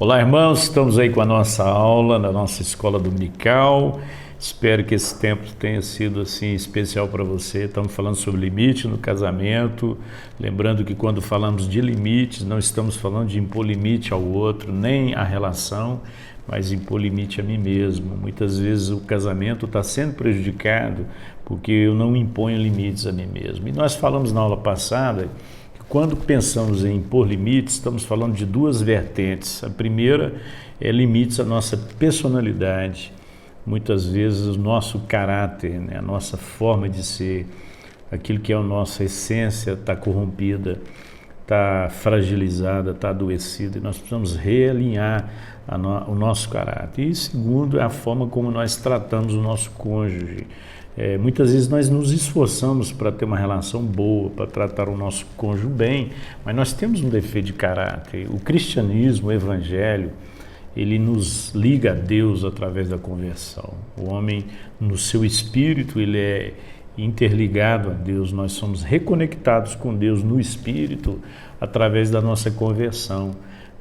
Olá, irmãos, estamos aí com a nossa aula na nossa escola dominical. Espero que esse tempo tenha sido assim especial para você. Estamos falando sobre limite no casamento. Lembrando que quando falamos de limites, não estamos falando de impor limite ao outro, nem à relação, mas impor limite a mim mesmo. Muitas vezes o casamento está sendo prejudicado porque eu não imponho limites a mim mesmo. E nós falamos na aula passada, quando pensamos em impor limites, estamos falando de duas vertentes. A primeira é limites à nossa personalidade, muitas vezes o nosso caráter, né? A nossa forma de ser, aquilo que é a nossa essência está corrompida, está fragilizada, está adoecida, e nós precisamos realinhar o nosso caráter. E segundo é a forma como nós tratamos o nosso cônjuge. Muitas vezes nós nos esforçamos para ter uma relação boa, para tratar o nosso cônjuge bem, mas nós temos um defeito de caráter. O cristianismo, o evangelho, ele nos liga a Deus através da conversão. O homem, no seu espírito, ele é interligado a Deus. Nós somos reconectados com Deus no espírito através da nossa conversão.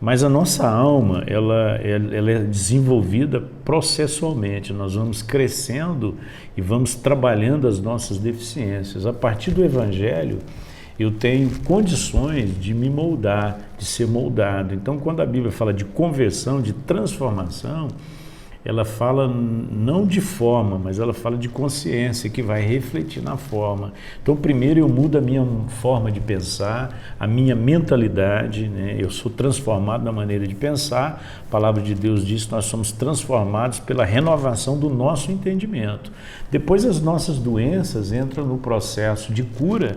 Mas a nossa alma, ela é desenvolvida processualmente. Nós vamos crescendo e vamos trabalhando as nossas deficiências. A partir do Evangelho, eu tenho condições de me moldar, de ser moldado. Então, quando a Bíblia fala de conversão, de transformação, ela fala não de forma, mas ela fala de consciência, que vai refletir na forma. Então, primeiro eu mudo a minha forma de pensar, a minha mentalidade, né? Eu sou transformado na maneira de pensar. A palavra de Deus diz que nós somos transformados pela renovação do nosso entendimento. Depois as nossas doenças entram no processo de cura,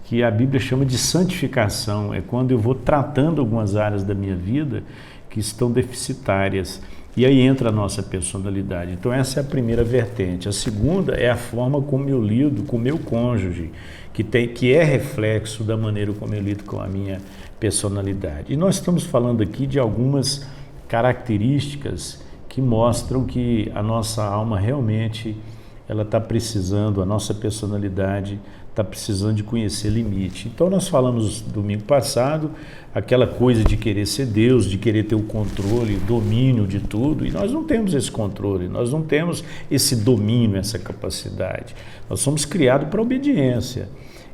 que a Bíblia chama de santificação. É quando eu vou tratando algumas áreas da minha vida que estão deficitárias. E aí entra a nossa personalidade. Então essa é a primeira vertente. A segunda é a forma como eu lido com o meu cônjuge, que é reflexo da maneira como eu lido com a minha personalidade. E nós estamos falando aqui de algumas características que mostram que a nossa alma realmente ela está precisando, a nossa personalidade está precisando de conhecer limite. Então nós falamos domingo passado, aquela coisa de querer ser Deus, de querer ter o controle, o domínio de tudo, e nós não temos esse controle, nós não temos esse domínio, essa capacidade. Nós somos criados para obediência.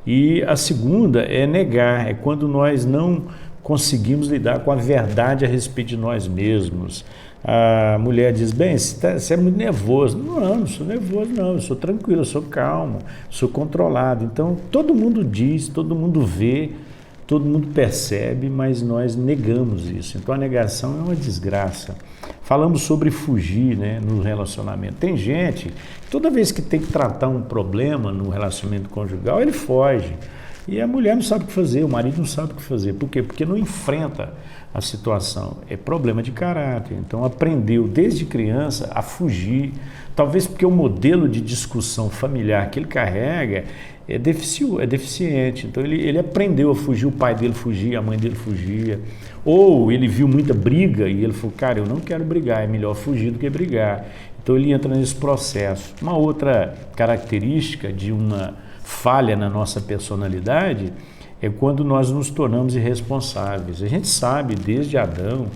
E a segunda é negar, é quando nós não conseguimos lidar com a verdade a respeito de nós mesmos. A mulher diz, bem, você é muito nervoso. Não sou nervoso não, eu sou tranquilo, eu sou calmo, sou controlado. Então todo mundo diz, todo mundo vê, todo mundo percebe, mas nós negamos isso. Então a negação é uma desgraça. Falamos sobre fugir, né, no relacionamento. Tem gente, toda vez que tem que tratar um problema no relacionamento conjugal, ele foge. E a mulher não sabe o que fazer, o marido não sabe o que fazer. Por quê? Porque não enfrenta a situação. É problema de caráter. Então aprendeu desde criança a fugir. Talvez porque o modelo de discussão familiar que ele carrega é deficiente. Então ele aprendeu a fugir, o pai dele fugia, a mãe dele fugia. Ou ele viu muita briga e ele falou, cara, eu não quero brigar, é melhor fugir do que brigar. Então ele entra nesse processo. Uma outra característica de uma falha na nossa personalidade é quando nós nos tornamos irresponsáveis. A gente sabe, desde Adão,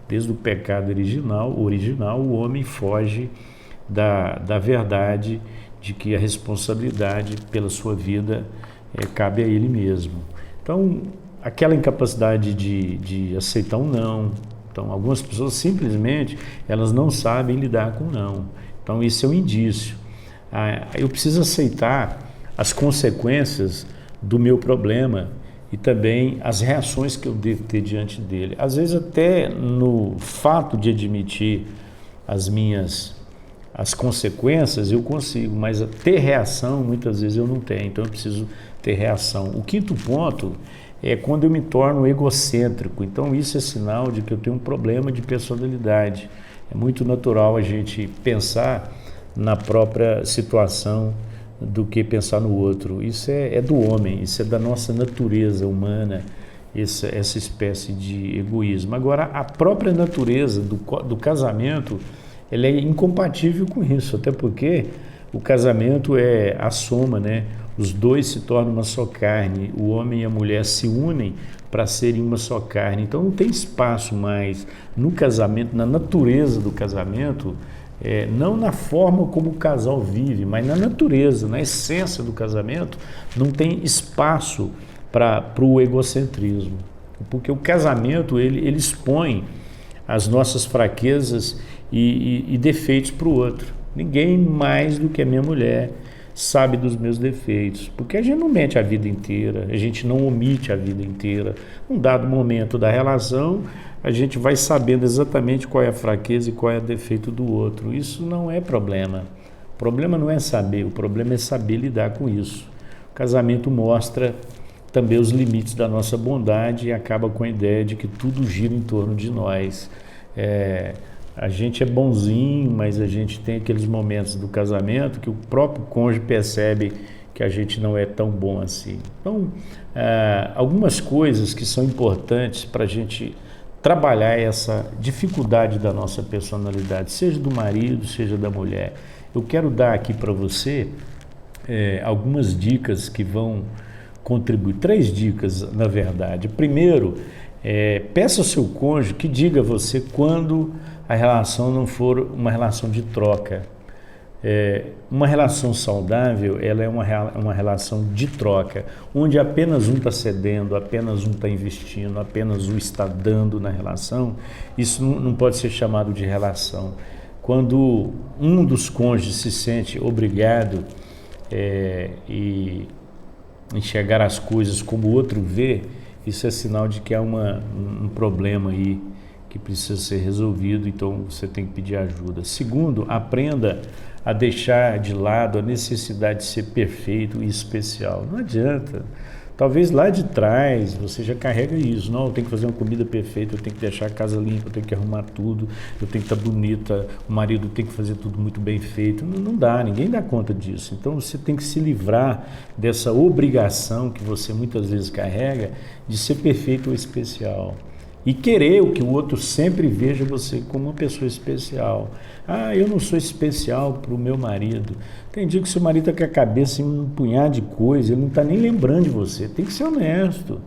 desde o pecado original, o homem foge da verdade de que a responsabilidade pela sua vida cabe a ele mesmo. Então, aquela incapacidade de aceitar um não. Então, algumas pessoas simplesmente elas não sabem lidar com não. Então, isso é um indício. Eu preciso aceitar as consequências do meu problema e também as reações que eu devo ter diante dele. Às vezes até no fato de admitir as consequências eu consigo, mas ter reação muitas vezes eu não tenho, então eu preciso ter reação. O quinto ponto é quando eu me torno egocêntrico, então isso é sinal de que eu tenho um problema de personalidade. É muito natural a gente pensar na própria situação do que pensar no outro. Isso é do homem, isso é da nossa natureza humana, essa espécie de egoísmo. Agora, a própria natureza do casamento, ela é incompatível com isso, até porque o casamento é a soma, né? Os dois se tornam uma só carne, o homem e a mulher se unem para serem uma só carne. Então não tem espaço mais no casamento, na natureza do casamento, não na forma como o casal vive, mas na natureza, na essência do casamento, não tem espaço para o egocentrismo. Porque o casamento, ele expõe as nossas fraquezas e defeitos para o outro. Ninguém mais do que a minha mulher sabe dos meus defeitos, porque a gente não mente a vida inteira, a gente não omite a vida inteira. Num dado momento da relação, a gente vai sabendo exatamente qual é a fraqueza e qual é o defeito do outro. Isso não é problema. O problema não é saber, o problema é saber lidar com isso. O casamento mostra também os limites da nossa bondade e acaba com a ideia de que tudo gira em torno de nós. A gente é bonzinho, mas a gente tem aqueles momentos do casamento que o próprio cônjuge percebe que a gente não é tão bom assim. Então, algumas coisas que são importantes para a gente trabalhar essa dificuldade da nossa personalidade, seja do marido, seja da mulher. Eu quero dar aqui para você algumas dicas que vão contribuir. 3 dicas, na verdade. Primeiro, peça ao seu cônjuge que diga a você quando a relação não for uma relação de troca. Uma relação saudável, ela é uma relação de troca, onde apenas um está cedendo, apenas um está investindo, apenas um está dando na relação. Isso não pode ser chamado de relação. Quando um dos cônjuges se sente obrigado e enxergar as coisas como o outro vê, isso é sinal de que há um problema aí que precisa ser resolvido, então você tem que pedir ajuda. Segundo, aprenda a deixar de lado a necessidade de ser perfeito e especial. Não adianta. Talvez lá de trás você já carrega isso. Não, eu tenho que fazer uma comida perfeita, eu tenho que deixar a casa limpa, eu tenho que arrumar tudo, eu tenho que estar bonita, o marido tem que fazer tudo muito bem feito. Não dá, ninguém dá conta disso. Então você tem que se livrar dessa obrigação que você muitas vezes carrega de ser perfeito ou especial. E querer o que o outro sempre veja você como uma pessoa especial. Eu não sou especial para o meu marido. Tem dia que seu marido está com a cabeça em um punhado de coisa, ele não está nem lembrando de você. Tem que ser honesto.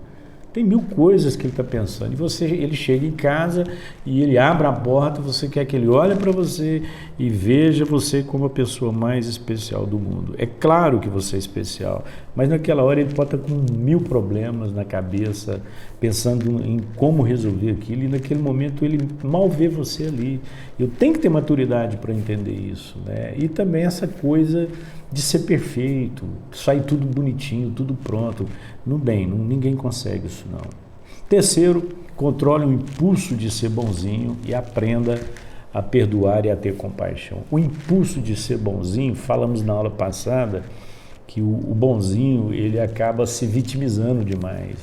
Tem 1000 coisas que ele está pensando. E ele chega em casa e ele abre a porta, você quer que ele olhe para você e veja você como a pessoa mais especial do mundo. É claro que você é especial, mas naquela hora ele pode estar com 1000 problemas na cabeça, pensando em como resolver aquilo, e naquele momento ele mal vê você ali. Eu tenho que ter maturidade para entender isso, né? E também essa coisa de ser perfeito, sair tudo bonitinho, tudo pronto. Ninguém consegue isso não. Terceiro, controle o impulso de ser bonzinho e aprenda a perdoar e a ter compaixão. O impulso de ser bonzinho, falamos na aula passada, que o bonzinho, ele acaba se vitimizando demais.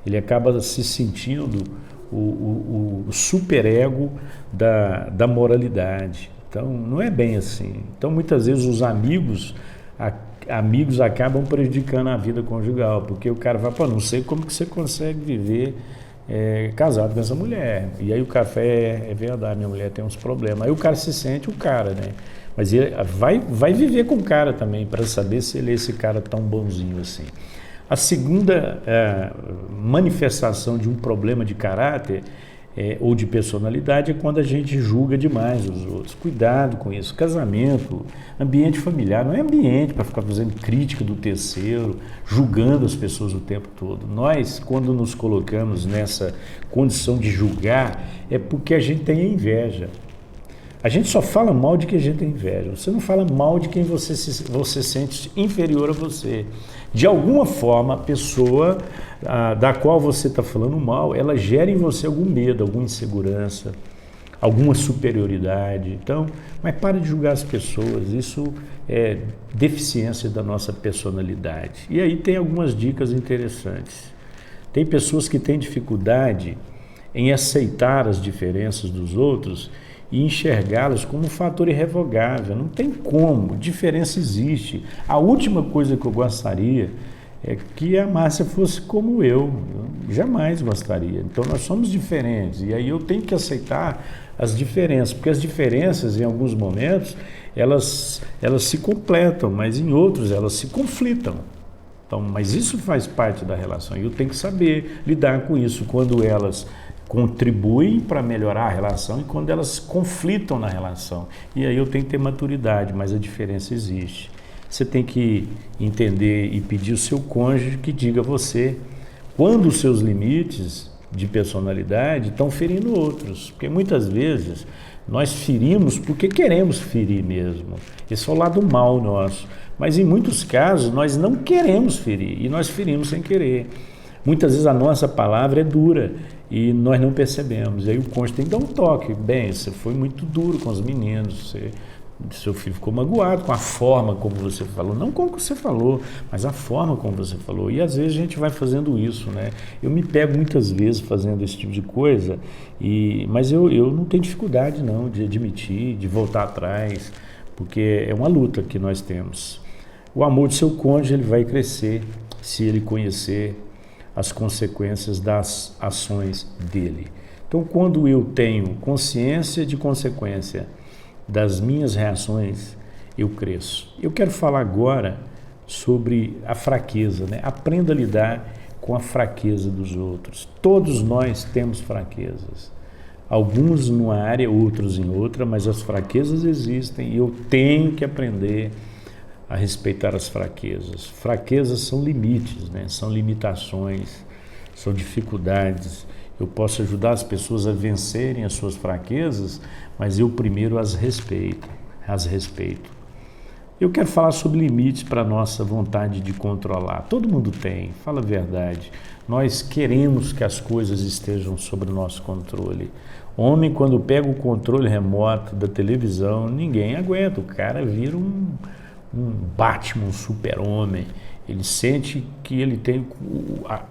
Ele acaba se sentindo o superego da moralidade. Então, não é bem assim. Então, muitas vezes os amigos acabam prejudicando a vida conjugal, porque o cara fala, não sei como que você consegue viver casado com essa mulher. E aí o café, é verdade, minha mulher tem uns problemas. Aí o cara se sente o cara, né? Mas ele vai viver com o cara também, para saber se ele é esse cara tão bonzinho assim. A segunda manifestação de um problema de caráter ou de personalidade é quando a gente julga demais os outros. Cuidado com isso. Casamento, ambiente familiar, não é ambiente para ficar fazendo crítica do terceiro, julgando as pessoas o tempo todo. Nós, quando nos colocamos nessa condição de julgar, é porque a gente tem inveja. A gente só fala mal de quem a gente tem inveja. Você não fala mal de quem você sente inferior a você. De alguma forma, a pessoa da qual você está falando mal, ela gera em você algum medo, alguma insegurança, alguma superioridade. Então, mas para de julgar as pessoas, isso é deficiência da nossa personalidade. E aí tem algumas dicas interessantes. Tem pessoas que têm dificuldade em aceitar as diferenças dos outros e enxergá-las como um fator irrevogável. Não tem como, diferença existe. A última coisa que eu gostaria é que a Márcia fosse como eu jamais gostaria. Então nós somos diferentes e aí eu tenho que aceitar as diferenças, porque as diferenças em alguns momentos elas se completam, mas em outros elas se conflitam. Então, mas isso faz parte da relação e eu tenho que saber lidar com isso quando elas contribuem para melhorar a relação e quando elas conflitam na relação. E aí eu tenho que ter maturidade, mas a diferença existe. Você tem que entender e pedir o seu cônjuge que diga a você quando os seus limites de personalidade estão ferindo outros. Porque muitas vezes nós ferimos porque queremos ferir mesmo. Esse é o lado mal nosso. Mas em muitos casos nós não queremos ferir e nós ferimos sem querer. Muitas vezes a nossa palavra é dura e nós não percebemos. E aí o cônjuge tem que dar um toque. Bem, você foi muito duro com os meninos, seu filho ficou magoado com a forma como você falou. Não como você falou, mas a forma como você falou. E às vezes a gente vai fazendo isso, né? Eu me pego muitas vezes fazendo esse tipo de coisa, mas eu não tenho dificuldade não de admitir, de voltar atrás, porque é uma luta que nós temos. O amor do seu cônjuge ele vai crescer se ele conhecer as consequências das ações dele. Então, quando eu tenho consciência de consequência das minhas reações, eu cresço. Eu quero falar agora sobre a fraqueza, né? Aprenda a lidar com a fraqueza dos outros. Todos nós temos fraquezas. Alguns numa área, outros em outra, mas as fraquezas existem e eu tenho que aprender a respeitar as fraquezas. Fraquezas são limites, né? São limitações, são dificuldades. Eu posso ajudar as pessoas a vencerem as suas fraquezas, mas eu primeiro as respeito. Eu quero falar sobre limites para a nossa vontade de controlar. Todo mundo tem, fala a verdade. Nós queremos que as coisas estejam sob o nosso controle. Homem, quando pega o controle remoto da televisão, ninguém aguenta. O cara vira um Batman, um super-homem. Ele sente que ele tem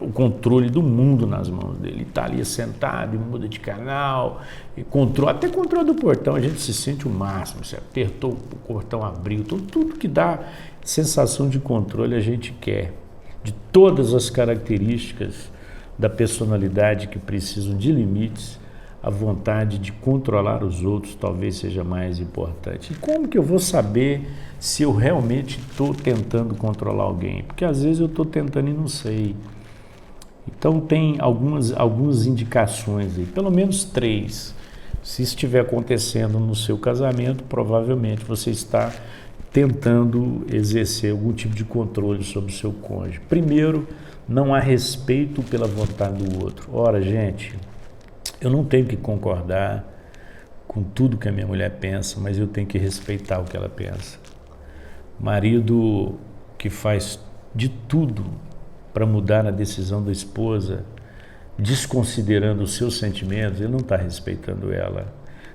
o controle do mundo nas mãos dele. Ele está ali sentado e muda de canal, e até controle do portão. A gente se sente o máximo. Você apertou, o portão abriu. Então, tudo que dá sensação de controle a gente quer. De todas as características da personalidade que precisam de limites, a vontade de controlar os outros talvez seja mais importante. E como que eu vou saber se eu realmente estou tentando controlar alguém? Porque às vezes eu estou tentando e não sei. Então tem algumas indicações aí, pelo menos 3. Se estiver acontecendo no seu casamento, provavelmente você está tentando exercer algum tipo de controle sobre o seu cônjuge. Primeiro, não há respeito pela vontade do outro. Ora, gente, eu não tenho que concordar com tudo que a minha mulher pensa, mas eu tenho que respeitar o que ela pensa. Marido que faz de tudo para mudar a decisão da esposa, desconsiderando os seus sentimentos, ele não está respeitando ela.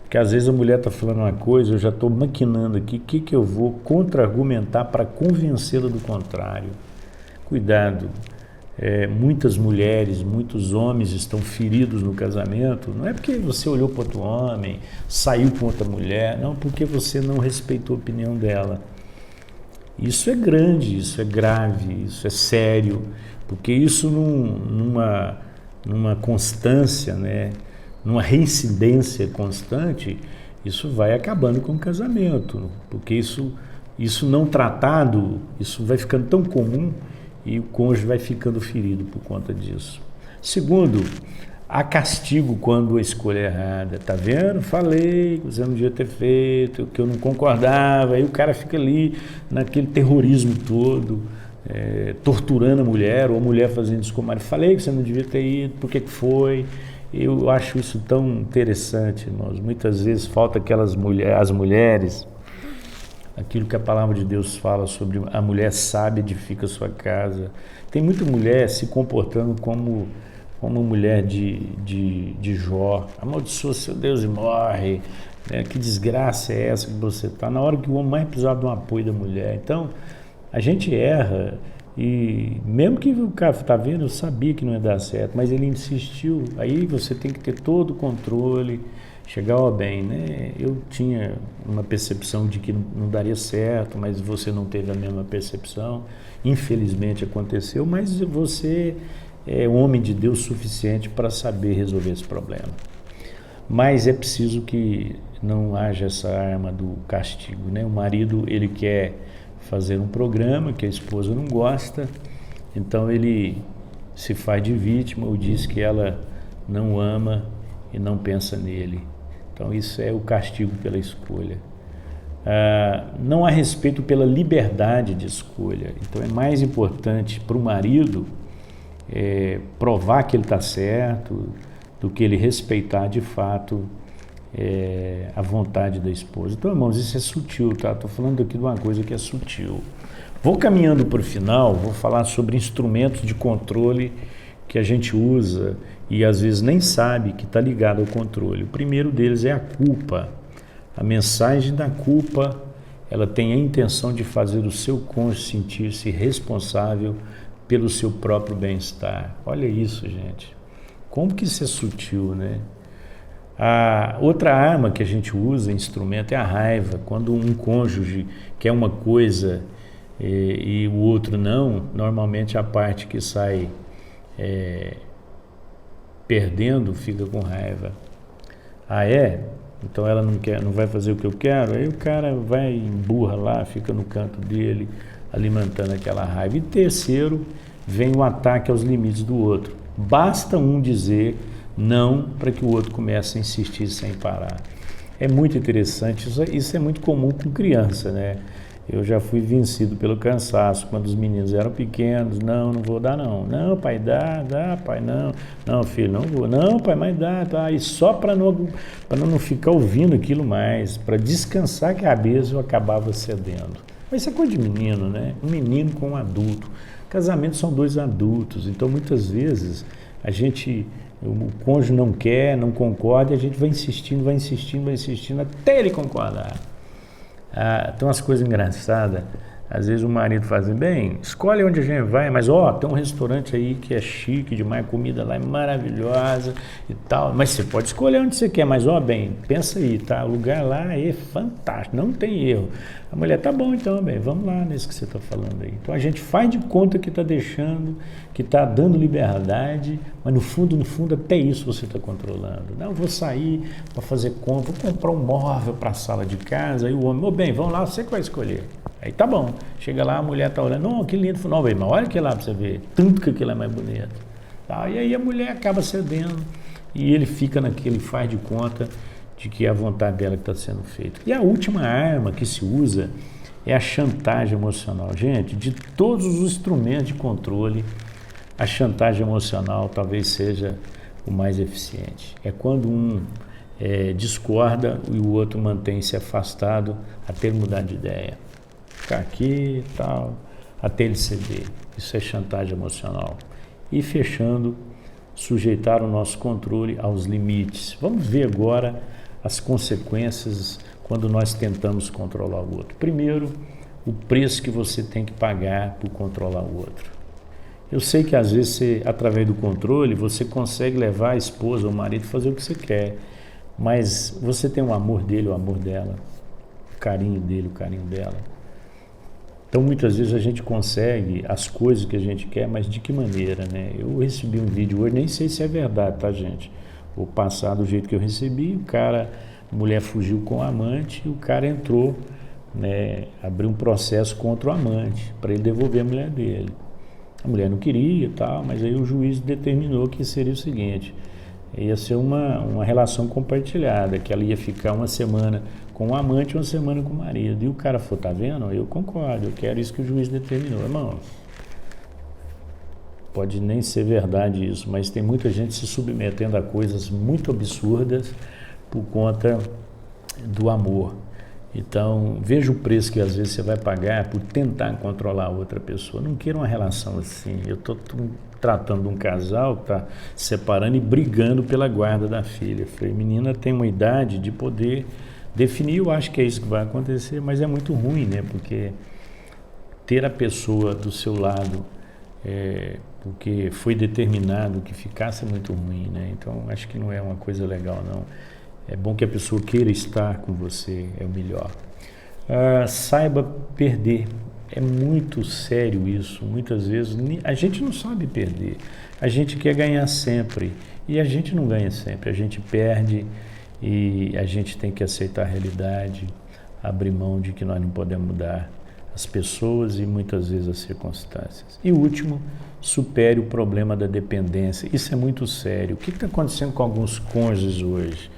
Porque às vezes a mulher está falando uma coisa, eu já estou maquinando aqui, o que eu vou contra-argumentar para convencê-la do contrário. Cuidado. Muitas mulheres, muitos homens estão feridos no casamento, não é porque você olhou para outro homem, saiu com outra mulher, não, porque você não respeitou a opinião dela. Isso é grande, isso é grave, isso é sério, porque isso numa constância, né, numa reincidência constante, isso vai acabando com o casamento, porque isso não tratado, isso vai ficando tão comum e o cônjuge vai ficando ferido por conta disso. Segundo, há castigo quando a escolha é errada. Tá vendo? Falei que você não devia ter feito, que eu não concordava. Aí o cara fica ali naquele terrorismo todo, torturando a mulher, ou a mulher fazendo isso com o marido. Falei que você não devia ter ido, por que foi? Eu acho isso tão interessante, irmãos. Muitas vezes falta as mulheres, aquilo que a palavra de Deus fala sobre a mulher sábia edifica sua casa. Tem muita mulher se comportando como uma mulher de Jó. Amaldiçoa seu Deus e morre. Né? Que desgraça é essa que você está? Na hora que o homem mais precisava de um apoio da mulher. Então, a gente erra. E mesmo que o cara está vendo, eu sabia que não ia dar certo, mas ele insistiu. Aí você tem que ter todo o controle. Chegar bem, né? Eu tinha uma percepção de que não daria certo, mas você não teve a mesma percepção. Infelizmente aconteceu, mas você é homem de Deus suficiente para saber resolver esse problema. Mas é preciso que não haja essa arma do castigo, né? O marido, ele quer fazer um programa que a esposa não gosta Então ele se faz de vítima ou diz que ela não ama e não pensa nele. Então isso é o castigo pela escolha. Não há respeito pela liberdade de escolha. Então é mais importante para o marido provar que ele está certo do que ele respeitar de fato a vontade da esposa. Então, irmãos, isso é sutil, tá? Estou falando aqui de uma coisa que é sutil. Vou caminhando para o final, vou falar sobre instrumentos de controle que a gente usa e às vezes nem sabe que está ligado ao controle. O primeiro deles é a culpa. A mensagem da culpa, ela tem a intenção de fazer o seu cônjuge sentir-se responsável pelo seu próprio bem-estar. Olha isso, gente. Como que isso é sutil, né? A outra arma que a gente usa, instrumento, é a raiva. Quando um cônjuge quer uma coisa e o outro não, normalmente a parte que sai perdendo fica com raiva. Então ela não vai fazer o que eu quero, aí o cara vai, emburra lá, fica no canto dele, alimentando aquela raiva. E terceiro, vem o ataque aos limites do outro. Basta um dizer não para que o outro comece a insistir sem parar. É muito interessante, isso é muito comum com criança, né? Eu já fui vencido pelo cansaço quando os meninos eram pequenos. Não vou dar não. Não, pai, dá, pai, não. Não, filho, não vou. Não, pai, mas dá, tá. E só para não ficar ouvindo aquilo mais, para descansar a cabeça, eu acabava cedendo. Mas isso é coisa de menino, né? Um menino com um adulto. Casamento são dois adultos, então muitas vezes o cônjuge não quer, não concorda, e a gente vai insistindo até ele concordar. Tem umas coisas engraçadas. Às vezes o marido fala assim, bem, escolhe onde a gente vai, mas tem um restaurante aí que é chique demais, a comida lá é maravilhosa e tal, mas você pode escolher onde você quer, mas bem, pensa aí, tá? O lugar lá é fantástico, não tem erro. A mulher, tá bom então, bem, vamos lá nesse que você está falando aí. Então a gente faz de conta que está deixando, que está dando liberdade, mas no fundo, até isso você está controlando. Não, vou sair para fazer compra, vou comprar um móvel para a sala de casa, aí o homem, bem, vamos lá, você que vai escolher. Aí tá bom, chega lá, a mulher tá olhando, não, que lindo, não, bem, mas olha aquilo lá para você ver, tanto que aquilo é mais bonito. Tá? E aí a mulher acaba cedendo e ele fica naquele, faz de conta de que é a vontade dela que está sendo feita. E a última arma que se usa é a chantagem emocional. Gente, de todos os instrumentos de controle, a chantagem emocional talvez seja o mais eficiente. É quando um discorda e o outro mantém-se afastado até ele mudar de ideia. Ficar aqui e tal, até ele ceder. Isso é chantagem emocional. E fechando, sujeitar o nosso controle aos limites. Vamos ver agora as consequências quando nós tentamos controlar o outro. Primeiro, o preço que você tem que pagar por controlar o outro. Eu sei que às vezes, através do controle, você consegue levar a esposa ou o marido a fazer o que você quer, mas você tem o amor dele, o amor dela, o carinho dele, o carinho dela. Então, muitas vezes a gente consegue as coisas que a gente quer, mas de que maneira, né? Eu recebi um vídeo hoje, nem sei se é verdade, tá, gente? Vou passar do jeito que eu recebi, a mulher fugiu com o amante e o cara entrou, né, abriu um processo contra o amante, para ele devolver a mulher dele. A mulher não queria e tal, mas aí o juiz determinou que seria o seguinte, ia ser uma relação compartilhada, que ela ia ficar uma semana com o amante e uma semana com o marido. E o cara falou, tá vendo? Eu concordo, eu quero isso que o juiz determinou. Irmãos, pode nem ser verdade isso, mas tem muita gente se submetendo a coisas muito absurdas por conta do amor. Então, veja o preço que às vezes você vai pagar por tentar controlar a outra pessoa. Não queira uma relação assim. Eu estou tratando de um casal que está separando e brigando pela guarda da filha. Eu falei, menina tem uma idade de poder definir, eu acho que é isso que vai acontecer, mas é muito ruim, né? Porque ter a pessoa do seu lado, porque foi determinado que ficasse, é muito ruim, né? Então, acho que não é uma coisa legal, não. É bom que a pessoa queira estar com você, é o melhor. Saiba perder. É muito sério isso. Muitas vezes a gente não sabe perder. A gente quer ganhar sempre. E a gente não ganha sempre. A gente perde e a gente tem que aceitar a realidade, abrir mão de que nós não podemos mudar as pessoas e muitas vezes as circunstâncias. E último, supere o problema da dependência. Isso é muito sério. O que está acontecendo com alguns cônjuges hoje?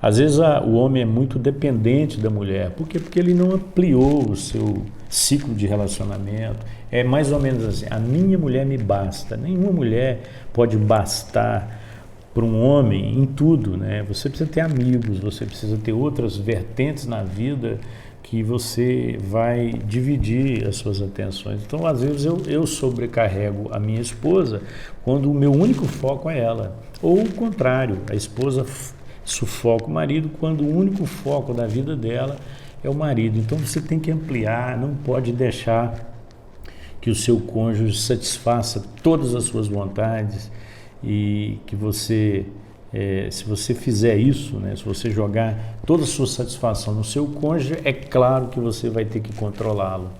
Às vezes o homem é muito dependente da mulher. Por quê? Porque ele não ampliou o seu ciclo de relacionamento. É mais ou menos assim, a minha mulher me basta. Nenhuma mulher pode bastar para um homem em tudo, né? Você precisa ter amigos, você precisa ter outras vertentes na vida que você vai dividir as suas atenções. Então, às vezes, eu sobrecarrego a minha esposa quando o meu único foco é ela. Ou o contrário, a esposa sufoca o marido quando o único foco da vida dela é o marido. Então, você tem que ampliar, não pode deixar que o seu cônjuge satisfaça todas as suas vontades e que você... se você fizer isso, né, se você jogar toda a sua satisfação no seu cônjuge, é claro que você vai ter que controlá-lo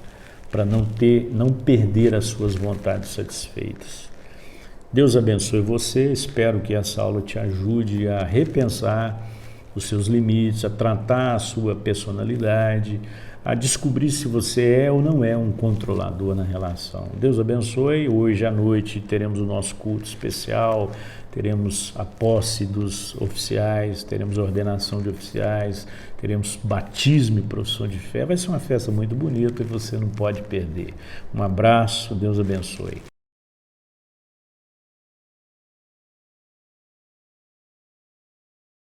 para não perder as suas vontades satisfeitas. Deus abençoe você, espero que essa aula te ajude a repensar os seus limites, a tratar a sua personalidade, a descobrir se você é ou não é um controlador na relação. Deus abençoe. Hoje à noite teremos o nosso culto especial, teremos a posse dos oficiais, teremos a ordenação de oficiais, teremos batismo e profissão de fé. Vai ser uma festa muito bonita e você não pode perder. Um abraço, Deus abençoe.